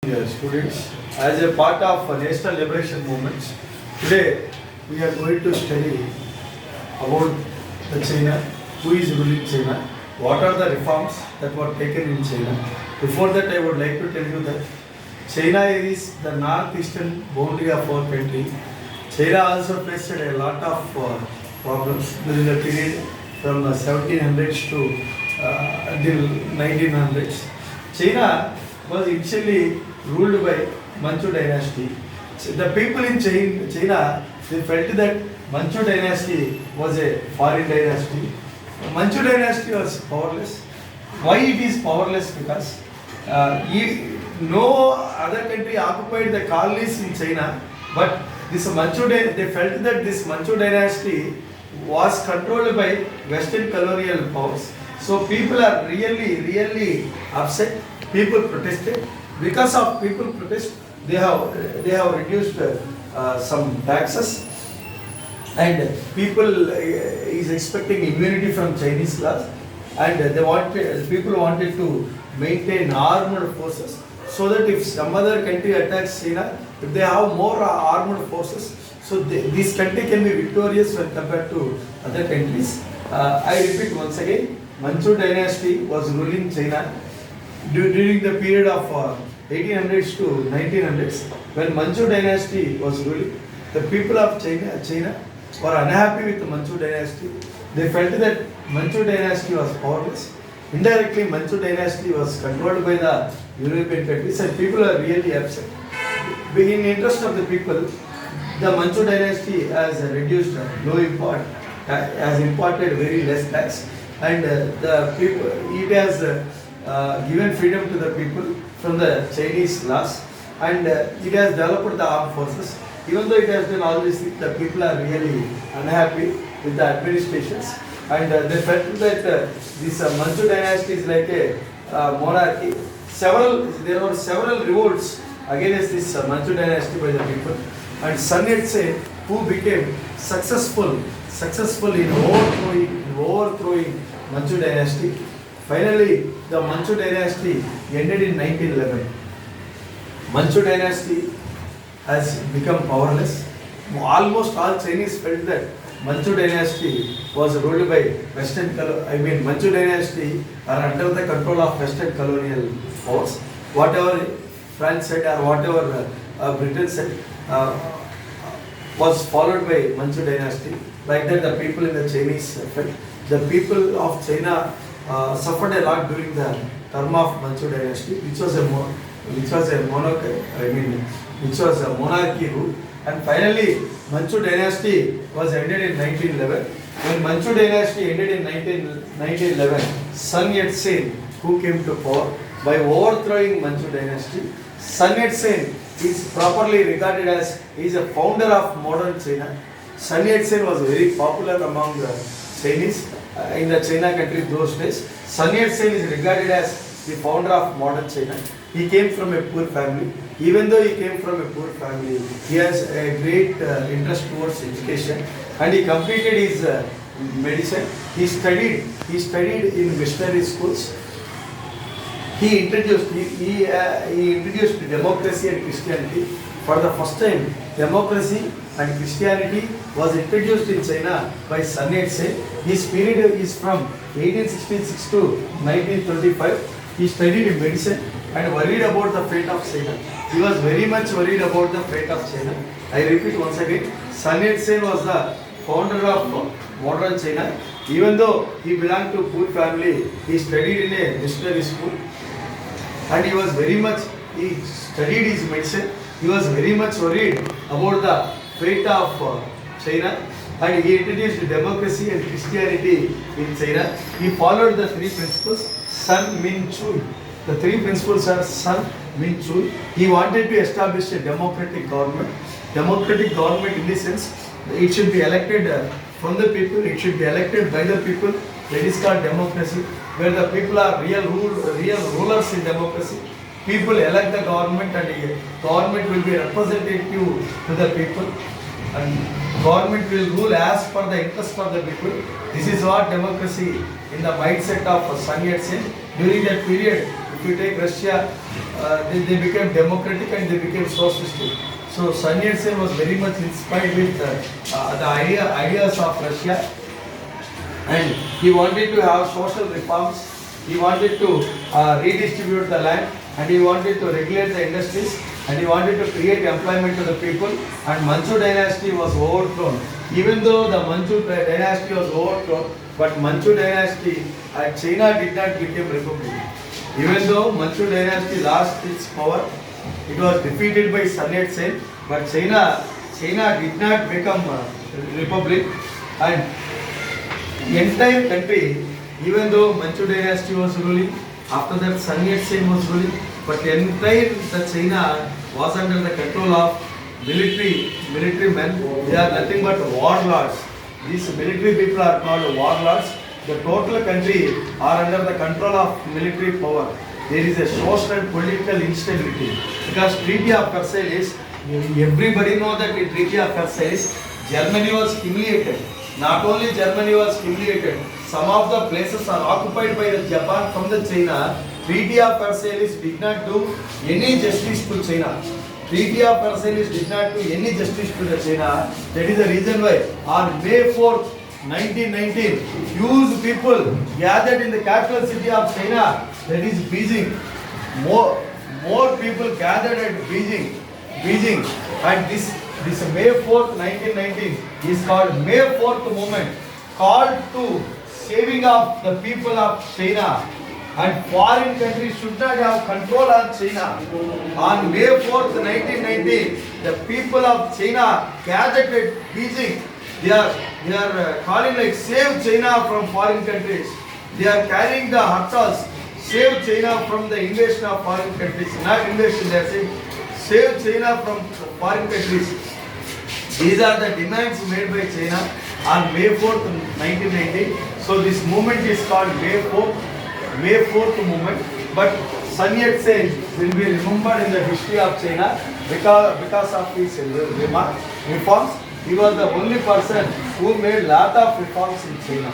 Dear students, as a part of national liberation movements, today we are going to study about the China, who is ruling China, what are the reforms that were taken in China. Before that, I would like to tell you that China is the northeastern boundary of our country. China also faced a lot of problems during the period from 1700s to until 1900s. China was initially ruled by Manchu dynasty. The people in China, they felt that Manchu dynasty was a foreign dynasty. Manchu dynasty was powerless. Why it is powerless? Because no other country occupied the colonies in China, but this they felt that this Manchu dynasty was controlled by Western colonial powers. So people are really upset. People protested. Because of people protest, they have reduced some taxes, and people is expecting immunity from Chinese laws, and people wanted to maintain armed forces so that if some other country attacks China, if they have more armed forces, so this country can be victorious when compared to other countries. I repeat once again, Manchu dynasty was ruling China during the period of 1800s to 1900s. When Manchu dynasty was ruling, the people of China were unhappy with the Manchu dynasty. They felt that Manchu dynasty was powerless. Indirectly, Manchu dynasty was controlled by the European countries, and people are really upset. In interest of the people, the Manchu dynasty has reduced low import, has imported very less tax, and the people, it has given freedom to the people from the Chinese laws, and it has developed the armed forces. Even though it has done all these things, the people are really unhappy with the administrations, and they felt that this Manchu dynasty is like a monarchy. There were several revolts against this Manchu dynasty by the people, and Sun Yat-sen, who became successful in overthrowing Manchu dynasty. Finally, the Manchu dynasty ended in 1911. Manchu dynasty has become powerless. Almost all Chinese felt that Manchu dynasty was ruled by Manchu dynasty are under the control of Western colonial force. Whatever France said or whatever Britain said was followed by Manchu dynasty. Like that, the people in the Chinese felt. The people of China suffered a lot during the term of Manchu dynasty, which was a monarchy rule. And finally, Manchu dynasty was ended in 1911. When Manchu dynasty ended in 1911, Sun Yat-sen, who came to power by overthrowing Manchu dynasty. Sun Yat-sen is properly regarded as a founder of modern China. Sun Yat-sen was very popular among the Chinese in the China country those days. Sun Yat-sen is regarded as the founder of modern China. He came from a poor family. Even though he came from a poor family, he has a great interest towards education, and he completed his medicine. He studied in missionary schools. He introduced democracy and Christianity. For the first time, democracy and Christianity was introduced in China by Sun Yat-sen. His period is from 1866 to 1925. He studied in medicine and worried about the fate of China. He was very much worried about the fate of China. I repeat once again, Sun Yat-sen was the founder of modern China. Even though he belonged to a poor family, he studied in a missionary school, and he studied his medicine. He was very much worried about the fate of China, and he introduced democracy and Christianity in China. He followed the three principles, Sun Min Chui. The three principles are Sun Min Chui. He wanted to establish a democratic government. Democratic government in the sense, it should be elected from the people, it should be elected by the people. That is called democracy, where the people are real rulers in democracy. People elect the government, and the government will be representative to the people, and government will rule as per the interest of the people. This is what democracy in the mindset of Sun Yat-sen. During that period, if you take Russia, they became democratic and they became socialistic. So Sun Yat-sen was very much inspired with the ideas of Russia, and he wanted to have social reforms. He wanted to redistribute the land, and he wanted to regulate the industries, and he wanted to create employment to the people. And Manchu dynasty was overthrown. Even though the Manchu dynasty was overthrown, but Manchu dynasty China did not become republic. Even though Manchu dynasty lost its power, it was defeated by Sun Yat-sen, but China did not become a republic. And the entire country, even though Manchu dynasty was ruling, after that Sun Yat-sen was ruling, but the entire China was under the control of military men. They are nothing but warlords. These military people are called warlords. The total country are under the control of military power. There is a social and political instability because Treaty of Versailles. Everybody know that in Treaty of Versailles, Germany was humiliated. Not only Germany was humiliated, some of the places are occupied by the Japan from the China. Treaty of Versailles did not do any justice to China. Treaty of Versailles did not do any justice to the China. That is the reason why on May 4th, 1919, huge people gathered in the capital city of China, that is Beijing. More people gathered at Beijing, and this May 4th, 1919 is called May 4th movement, called to saving of the people of China. And foreign countries should not have control on China. On May 4th, 1919, the people of China gathered at Beijing. They are calling like save China from foreign countries. They are carrying the hartals, save China from the invasion of foreign countries. Not invasion, they are saying save China from foreign countries. These are the demands made by China on May 4th, 1919. So this movement is called May 4th movement. But Sun Yat-sen will be remembered in the history of China because of his reforms. He was the only person who made lot of reforms in China.